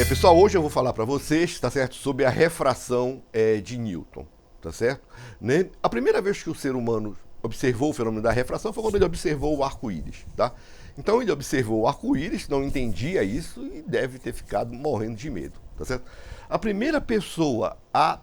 Pessoal, hoje eu vou falar para vocês, tá certo, sobre a refração de Newton, tá certo? Né? A primeira vez que o ser humano observou o fenômeno da refração foi quando ele observou o arco-íris, tá? Então ele observou o arco-íris, não entendia isso e deve ter ficado morrendo de medo, tá certo? A primeira pessoa a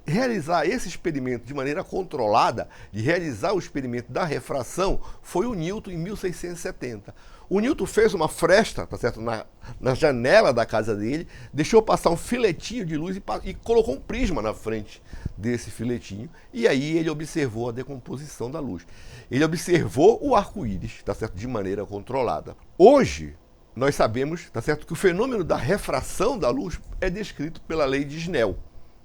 realizar esse experimento de maneira controlada, de realizar o experimento da refração, foi o Newton em 1670. O Newton fez uma fresta, tá certo, na janela da casa dele, deixou passar um filetinho de luz e colocou um prisma na frente desse filetinho, e aí ele observou a decomposição da luz. Ele observou o arco-íris, tá certo, de maneira controlada. Hoje, nós sabemos, tá certo, que o fenômeno da refração da luz é descrito pela lei de Snell,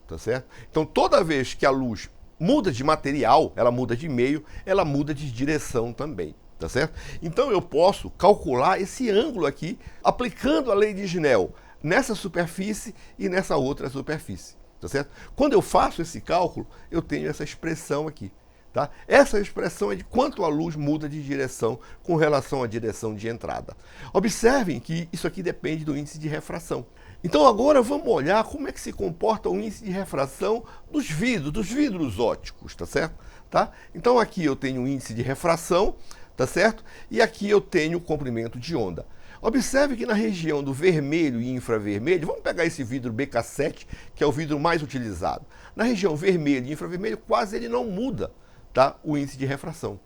tá certo? Então, toda vez que a luz muda de material, ela muda de meio, ela muda de direção também. Tá certo? Então eu posso calcular esse ângulo aqui aplicando a lei de Snell nessa superfície e nessa outra superfície. Tá certo? Quando eu faço esse cálculo, eu tenho essa expressão aqui. Tá? Essa expressão é de quanto a luz muda de direção com relação à direção de entrada. Observem que isso aqui depende do índice de refração. Então agora vamos olhar como é que se comporta o índice de refração dos vidros ópticos, tá certo? Tá? Então aqui eu tenho o índice de refração, tá certo? E aqui eu tenho o comprimento de onda. Observe que na região do vermelho e infravermelho, vamos pegar esse vidro BK7, que é o vidro mais utilizado. Na região vermelho e infravermelho, quase ele não muda, tá? O índice de refração.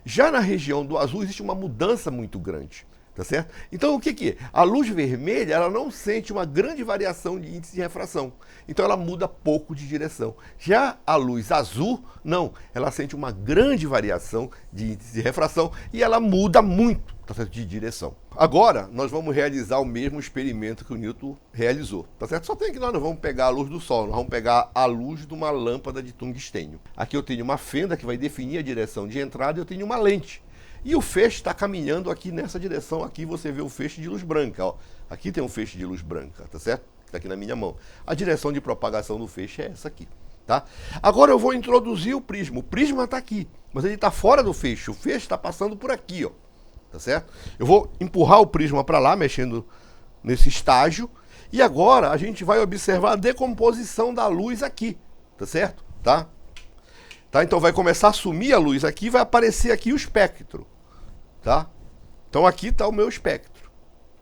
Já na região do azul existe uma mudança muito grande, tá certo? Então o que é? A luz vermelha, ela não sente uma grande variação de índice de refração. Então ela muda pouco de direção. Já a luz azul, não. Ela sente uma grande variação de índice de refração e ela muda muito, tá certo, de direção. Agora, nós vamos realizar o mesmo experimento que o Newton realizou, tá certo? Só tem que nós não vamos pegar a luz do sol, nós vamos pegar a luz de uma lâmpada de tungstênio. Aqui eu tenho uma fenda que vai definir a direção de entrada e eu tenho uma lente. E o feixe está caminhando aqui nessa direção. Aqui você vê o feixe de luz branca. Ó. Aqui tem um feixe de luz branca, tá certo? Está aqui na minha mão. A direção de propagação do feixe é essa aqui. Tá? Agora eu vou introduzir o prisma. O prisma está aqui, mas ele está fora do feixe. O feixe está passando por aqui. Ó. Tá certo? Eu vou empurrar o prisma para lá, mexendo nesse estágio. E agora a gente vai observar a decomposição da luz aqui. Tá certo? Tá? Então vai começar a sumir a luz aqui, vai aparecer aqui o espectro. Tá? Então aqui está o meu espectro,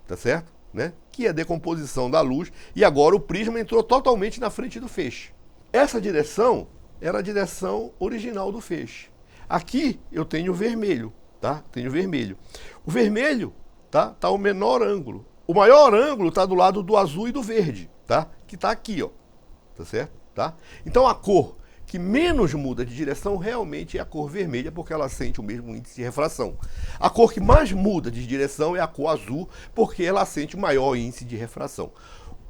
tá certo? Né? Que é a decomposição da luz, e agora o prisma entrou totalmente na frente do feixe. Essa direção era a direção original do feixe. Aqui eu tenho o vermelho, tá? Tenho vermelho. O vermelho, tá o menor ângulo. O maior ângulo está do lado do azul e do verde, tá? Que está aqui, ó. Tá certo? Tá? Então a cor que menos muda de direção realmente é a cor vermelha, porque ela sente o mesmo índice de refração. A cor que mais muda de direção é a cor azul, porque ela sente o maior índice de refração.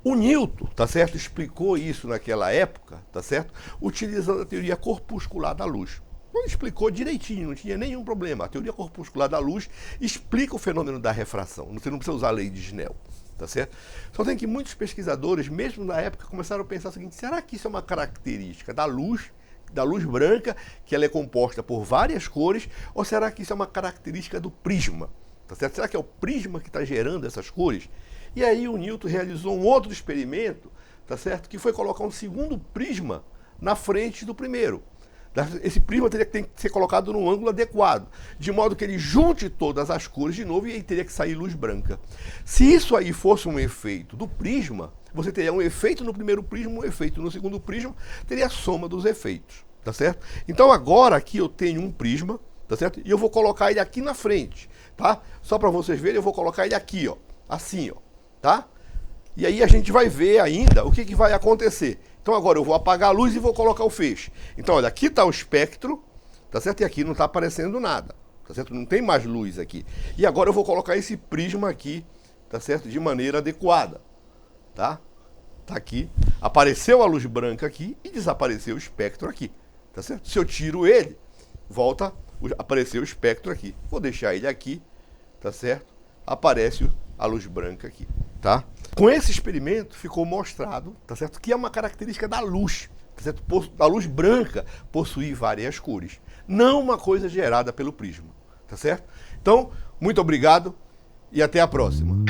O Newton, tá certo, explicou isso naquela época, tá certo, utilizando a teoria corpuscular da luz. Ele explicou direitinho, não tinha nenhum problema. A teoria corpuscular da luz explica o fenômeno da refração. Você não precisa usar a lei de Snell. Tá certo? Só tem que muitos pesquisadores, mesmo na época, começaram a pensar o seguinte: será que isso é uma característica da luz branca, que ela é composta por várias cores, ou será que isso é uma característica do prisma? Tá certo? Será que é o prisma que está gerando essas cores? E aí o Newton realizou um outro experimento, tá certo? Que foi colocar um segundo prisma na frente do primeiro. Esse prisma teria que ser colocado num ângulo adequado, de modo que ele junte todas as cores de novo e aí teria que sair luz branca. Se isso aí fosse um efeito do prisma, você teria um efeito no primeiro prisma, um efeito no segundo prisma, teria a soma dos efeitos, tá certo? Então agora aqui eu tenho um prisma, tá certo? E eu vou colocar ele aqui na frente, tá? Só para vocês verem, eu vou colocar ele aqui, ó, assim, ó, tá? E aí a gente vai ver ainda o que vai acontecer. Então agora eu vou apagar a luz e vou colocar o feixe. Então olha, aqui está o espectro, tá certo? E aqui não está aparecendo nada, tá certo? Não tem mais luz aqui. E agora eu vou colocar esse prisma aqui, tá certo? De maneira adequada, tá? Tá aqui. Apareceu a luz branca aqui e desapareceu o espectro aqui, tá certo? Se eu tiro ele, volta a aparecer o espectro aqui. Vou deixar ele aqui, tá certo? aparece a luz branca aqui, tá? Com esse experimento ficou mostrado, tá certo, que é uma característica da luz, tá certo? A luz branca possui várias cores, não uma coisa gerada pelo prisma, tá certo? Então, muito obrigado e até a próxima.